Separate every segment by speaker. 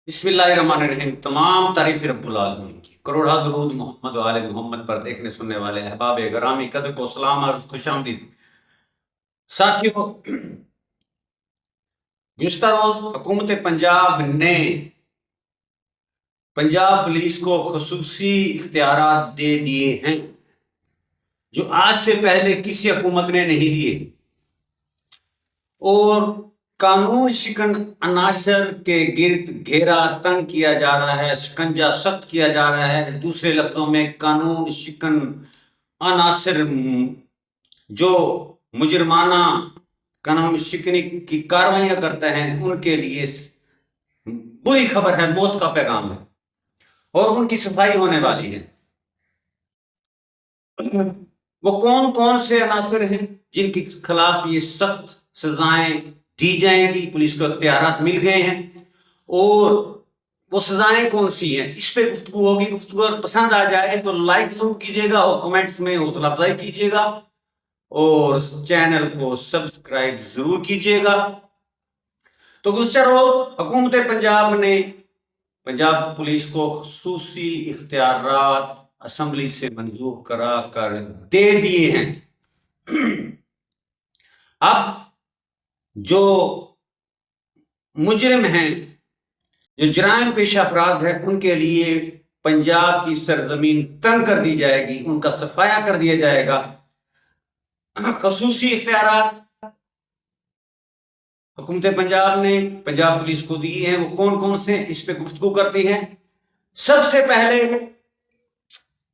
Speaker 1: بسم اللہ الرحمن الرحیم۔ تمام تعریف رب العالمین کی، کروڑا درود محمد و آل محمد پر دیکھنے سننے والے احباب گرامی قدر کو سلام عرض خوش آمدید۔ ساتھیو، گزشتہ روز حکومت پنجاب نے پنجاب پولیس کو خصوصی اختیارات دے دیے ہیں جو آج سے پہلے کسی حکومت نے نہیں دیے، اور قانون شکن عناصر کے گرد گھیرا تنگ کیا جا رہا ہے، شکنجہ سخت کیا جا رہا ہے۔ دوسرے لفظوں میں قانون شکن عناصر جو مجرمانہ قانون شکنی کی کاروائیاں کرتے ہیں ان کے لیے بری خبر ہے، موت کا پیغام ہے، اور ان کی صفائی ہونے والی ہے۔ وہ کون کون سے عناصر ہیں جن کے خلاف یہ سخت سزائیں دی جائیں گی؟ پولیس کو اختیارات مل گئے ہیں، اور وہ سزائیں کون سی ہیں اس پہ گفتگو ہوگی۔ گفتگو اگر پسند آ جائے تو لائک ضرور کیجیے گا، اور کمنٹس میں حوصلہ افزائی کیجیے گا، اور چینل کو سبسکرائب ضرور کیجیے گا۔ تو گزشتہ روز حکومت پنجاب نے پنجاب پولیس کو خصوصی اختیارات اسمبلی سے منظور کرا کر دے دیے ہیں۔ اب جو مجرم ہیں، جو جرائم پیشہ افراد ہیں، ان کے لیے پنجاب کی سرزمین تنگ کر دی جائے گی، ان کا صفایا کر دیا جائے گا۔ خصوصی اختیارات حکومت پنجاب نے پنجاب پولیس کو دیے ہیں، وہ کون کون سے اس پہ گفتگو کرتے ہیں۔ سب سے پہلے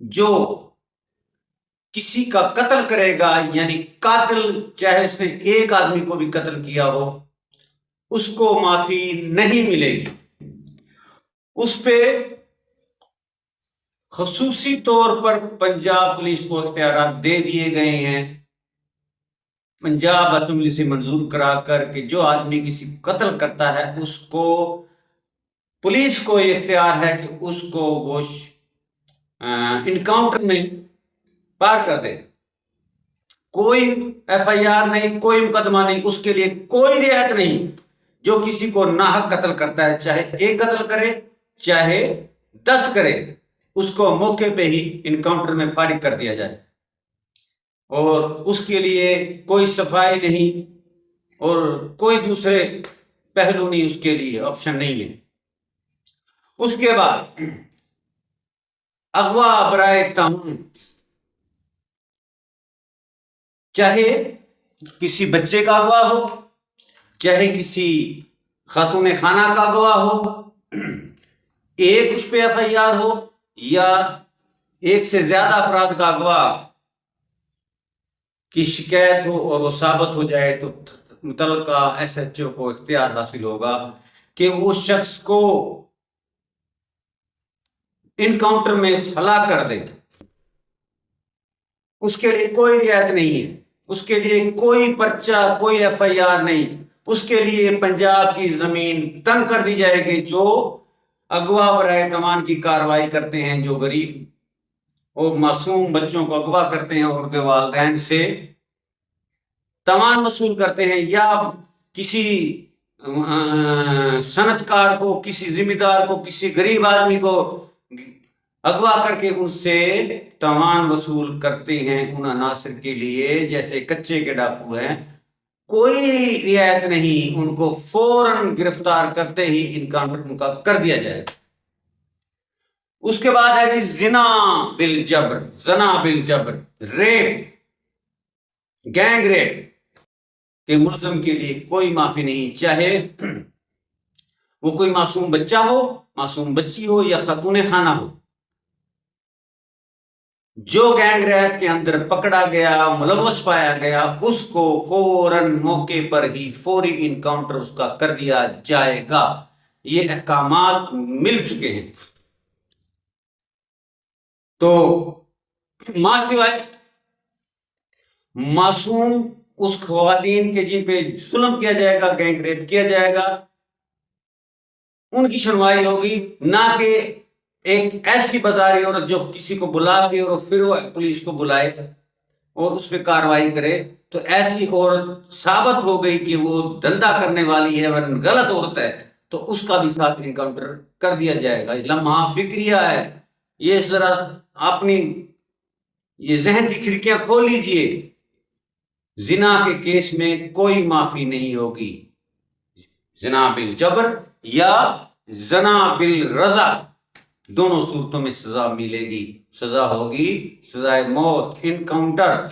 Speaker 1: جو کسی کا قتل کرے گا، یعنی قاتل چاہے اس نے ایک آدمی کو بھی قتل کیا ہو، اس کو معافی نہیں ملے گی۔ اس پہ خصوصی طور پر پنجاب پولیس کو اختیارات دے دیے گئے ہیں، پنجاب اسمبلی سے منظور کرا کر کہ جو آدمی کسی قتل کرتا ہے اس کو پولیس کو یہ اختیار ہے کہ اس کو وہ انکاؤنٹر میں پار کر دے۔ کوئی ایف آئی آر نہیں، کوئی مقدمہ نہیں، اس کے لیے کوئی رعایت نہیں۔ جو کسی کو ناحق قتل کرتا ہے، چاہے ایک قتل کرے چاہے 10 کرے، اس کو موقع پہ ہی انکاؤنٹر میں فارغ کر دیا جائے، اور اس کے لیے کوئی صفائی نہیں اور کوئی دوسرے پہلو نہیں، اس کے لیے آپشن نہیں ہے۔ اس کے بعد اغوا برائے تعاون، چاہے کسی بچے کا اغوا ہو، چاہے کسی خاتون خانہ کا اغوا ہو، ایک اس پہ ایف آئی آر ہو یا ایک سے زیادہ افراد کا اغوا کی شکایت ہو اور وہ ثابت ہو جائے، تو متعلقہ ایس ایچ او کو اختیار حاصل ہوگا کہ وہ شخص کو انکاؤنٹر میں ہلاک کر دے۔ اس کے لیے کوئی رعایت نہیں ہے، اس کے لیے کوئی پرچہ، کوئی ایف آئی آر نہیں۔ اس کے لیے پنجاب کی زمین تنگ کر دی جائے گی۔ جو اغوا برائے تاوان کی کارروائی کرتے ہیں، جو غریب اور معصوم بچوں کو اغوا کرتے ہیں اور ان کے والدین سے تاوان وصول کرتے ہیں، یا کسی صنعت کار کو، کسی ذمہ دار کو، کسی غریب آدمی کو اغوا کر کے ان سے تاوان وصول کرتے ہیں، ان عناصر کے لیے جیسے کچے کے ڈاکو ہیں، کوئی رعایت نہیں۔ ان کو فوراً گرفتار کرتے ہی انکاؤنٹر ان کا کر دیا جائے گا۔ اس کے بعد ہے جی زنا بالجبر، ریپ، گینگ ریپ کے ملزم کے لیے کوئی معافی نہیں، چاہے وہ کوئی معصوم بچہ ہو، معصوم بچی ہو، یا خاتون خانہ ہو۔ جو گینگ ریپ کے اندر پکڑا گیا، ملوث پایا گیا، اس کو فوراً موقع پر ہی فوری انکاؤنٹر اس کا کر دیا جائے گا۔ یہ احکامات مل چکے ہیں۔ تو ماں سوائے معصوم اس خواتین کے جن پہ ظلم کیا جائے گا، گینگ ریپ کیا جائے گا، ان کی سنوائی ہوگی، نہ کہ ایک ایسی بازاری عورت جو کسی کو بلا کے اور پھر وہ پولیس کو بلائے اور اس پہ کارروائی کرے۔ تو ایسی عورت ثابت ہو گئی کہ وہ دھندا کرنے والی ہے، غلط عورت ہے، تو اس کا بھی ساتھ انکاؤنٹر کر دیا جائے گا. لمحہ فکریہ ہے یہ، ذرا اپنی یہ ذہن کی کھڑکیاں کھول لیجئے. زنا کے کیس میں کوئی معافی نہیں ہوگی. زنا بالجبر یا زنا بالرضا، دونوں صورتوں میں سزا ملے گی. سزا ہوگی سزائے موت، انکاؤنٹر.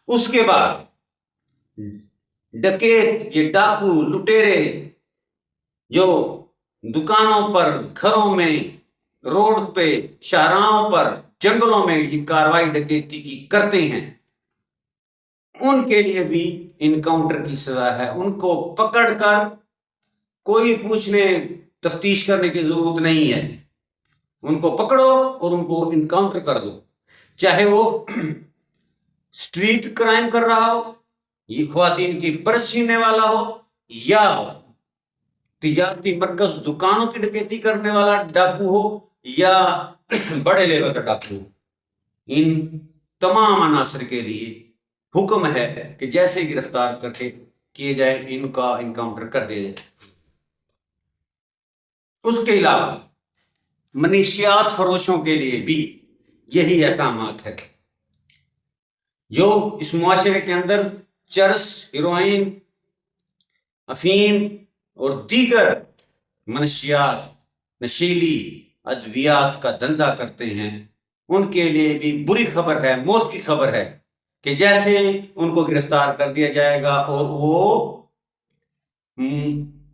Speaker 1: اس کے بعد ڈکیت، یہ ڈاکو لٹیرے جو دکانوں پر، گھروں میں، روڈ پہ، شاہراہوں پر، جنگلوں میں یہ کاروائی ڈکیتی کی کرتے ہیں، ان کے لیے بھی انکاؤنٹر کی سزا ہے. ان کو پکڑ کر کوئی پوچھنے تفتیش کرنے کی ضرورت نہیں ہے. ان کو پکڑو اور ان کو انکاؤنٹر کر دو، چاہے وہ سٹریٹ کرائم کر رہا ہو، یہ خواتین کی پرس چھیننے والا ہو، یا تجارتی مرکز دکانوں کی ڈکیتی کرنے والا ڈاکو ہو، یا بڑے لیول کا ڈاکو ہو. ان تمام عناصر کے لیے حکم ہے کہ جیسے گرفتار کر کے کیے جائے ان کا انکاؤنٹر کر دیا جائے. اس کے علاوہ منشیات فروشوں کے لیے بھی یہی احکامات ہے. جو اس معاشرے کے اندر چرس، ہیروئن، افیم اور دیگر منشیات، نشیلی ادویات کا دھندا کرتے ہیں، ان کے لیے بھی بری خبر ہے، موت کی خبر ہے کہ جیسے ان کو گرفتار کر دیا جائے گا اور وہ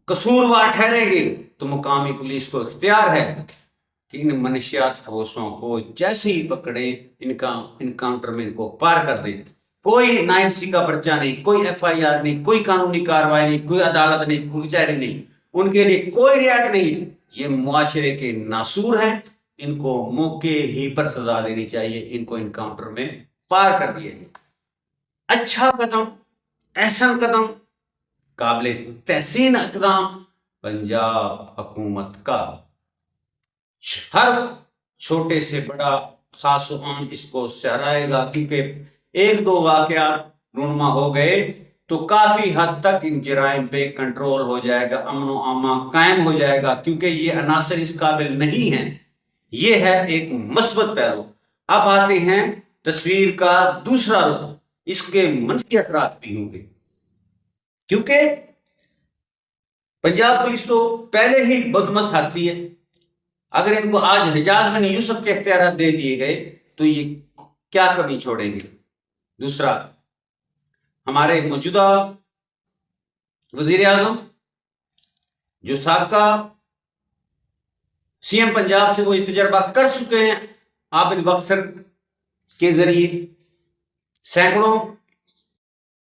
Speaker 1: قصوروار ٹھہریں گے تو مقامی پولیس کو اختیار ہے کہ ان منشیات فروشوں کو جیسے ہی پکڑے ان کا انکاؤنٹر میں ان کو پار کر دیں. کوئی 9C کا پرچہ نہیں، کوئی FIR نہیں، کوئی قانونی کارروائی نہیں، کوئی عدالت نہیں، کوئی کچہری نہیں، ان کے لیے کوئی رعایت نہیں. یہ معاشرے کے ناسور ہیں، ان کو موقع ہی پر سزا دینی چاہیے. ان کو انکاؤنٹر میں پار کر دیا جائے. اچھا قدم، احسن قدم، قابل تحسین اقدام پنجاب حکومت کا. ہر چھوٹے سے بڑا، خاص و عام اس کو سہرائے گا، کیونکہ ایک دو واقعات رونما ہو گئے تو کافی حد تک ان جرائم پہ کنٹرول ہو جائے گا، امن و امان قائم ہو جائے گا، کیونکہ یہ عناصر اس قابل نہیں ہیں. یہ ہے ایک مثبت پہلو. اب آتے ہیں تصویر کا دوسرا رخ، اس کے منفی اثرات بھی ہوں گے، کیونکہ پنجاب پولیس تو پہلے ہی بدمست ہاتھی ہے. اگر ان کو آج حجاز بن یوسف کے اختیارات دے دیے گئے تو یہ کیا کمی چھوڑیں گے. دوسرا، ہمارے موجودہ وزیر اعظم جو سابقہ CM پنجاب تھے، وہ اس تجربہ کر چکے ہیں. عابد بختر کے ذریعے سینکڑوں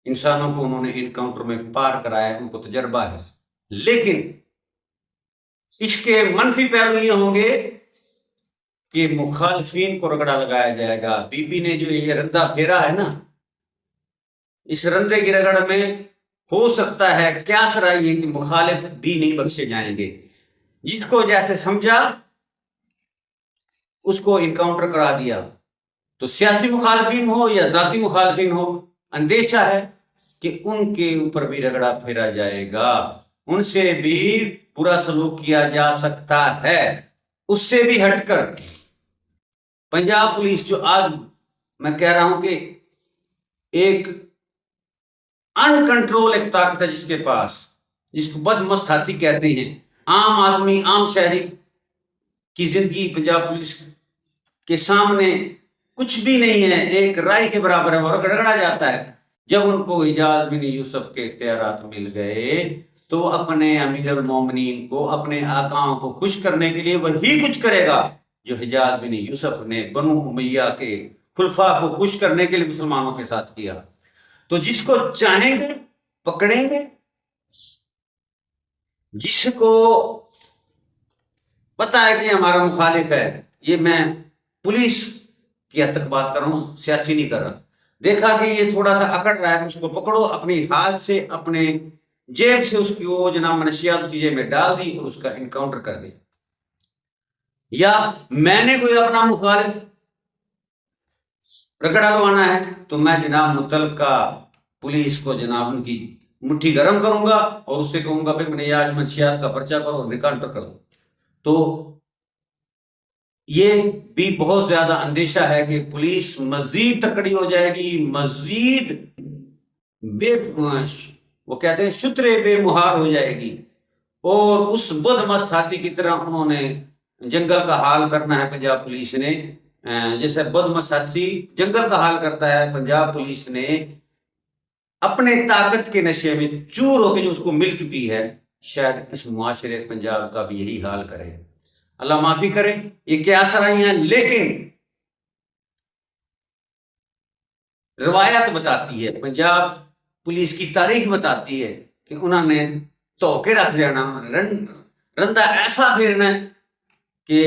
Speaker 1: انسانوں کو انہوں نے انکاؤنٹر میں پار کرایا، ان کو تجربہ ہے. لیکن اس کے منفی پہلو یہ ہوں گے کہ مخالفین کو رگڑا لگایا جائے گا. بی بی نے جو یہ رندہ پھیرا ہے نا، اس رندے کی رگڑ میں ہو سکتا ہے کیا سرائی ہے کہ مخالف بھی نہیں بخشے جائیں گے. جس کو جیسے سمجھا اس کو انکاؤنٹر کرا دیا. تو سیاسی مخالفین ہو یا ذاتی مخالفین ہو، اندیشہ ہے کہ ان کے اوپر بھی رگڑا پھیرا جائے گا، ان سے بھی برا سلوک کیا جا سکتا ہے. اس سے بھی ہٹ کر پنجاب پولیس جو آج میں کہہ رہا ہوں کہ ایک ان کنٹرول ایک طاقت ہے جس کے پاس، جس کو بدمست ہاتھی کہتے ہیں. عام آدمی، عام شہری کی زندگی پنجاب پولیس کے سامنے کچھ بھی نہیں ہے، ایک رائی کے برابر ہے، وہ رگڑا جاتا ہے. جب ان کو حجاز بن یوسف کے اختیارات مل گئے تو اپنے امیر المومنین کو، اپنے آقاؤں کو خوش کرنے کے لیے وہی کچھ کرے گا جو حجاز بن یوسف نے بنو امیہ کے خلفاء کو خوش کرنے کے لیے مسلمانوں کے ساتھ کیا. تو جس کو چاہیں گے پکڑیں گے، جس کو پتا ہے کہ ہمارا مخالف ہے. یہ میں پولیس کی حد تک بات کر رہا ہوں، سیاسی نہیں کر رہا. دیکھا کہ یہ تھوڑا سا اکڑ رہا ہے، اس کو پکڑو، اپنی ہاتھ سے، اپنے جیب سے اس کی وہ جناب منشیات اس کی جیب میں ڈال دی اور اس کا انکاؤنٹر کر دیا. یا میں نے کوئی اپنا مخالف رگڑا لوانا ہے تو میں جناب متعلقہ پولیس کو جناب ان کی مٹھی گرم کروں گا اور اس سے کہوں گا پھر منہیات منشیات کا پرچہ کرو اور نکانٹر کرو. تو یہ بھی بہت زیادہ اندیشہ ہے کہ پولیس مزید تکڑی ہو جائے گی, مزید وہ کہتے ہیں شترے بے مہار ہو جائے گی, اور اس بدمست ہاتھی کی طرح انہوں نے جنگل کا حال کرنا ہے پنجاب پولیس نے. جیسے بدمست ہاتھی جنگل کا حال کرتا ہے, پنجاب پولیس نے اپنے طاقت کے نشے میں چور ہو کے جو اس کو مل چکی ہے, شاید اس معاشرے پنجاب کا بھی یہی حال کرے. اللہ معافی کرے, یہ کیا سرائی ہیں. لیکن روایت بتاتی ہے, پنجاب پولیس کی تاریخ بتاتی ہے کہ انہوں نے تو کے رکھ دینا, رندہ ایسا پھیرنا کہ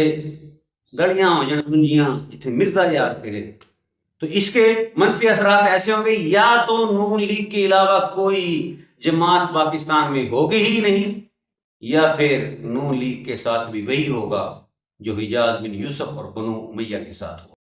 Speaker 1: گلیاں ہو جان سنجیاں اتنے مرزا یار پھرے. تو اس کے منفی اثرات ایسے ہوں گے, یا تو نون لیگ کے علاوہ کوئی جماعت پاکستان میں ہوگی ہی نہیں, یا پھر نون لیگ کے ساتھ بھی وہی ہوگا جو حجاز بن یوسف اور بنو امیہ کے ساتھ ہو.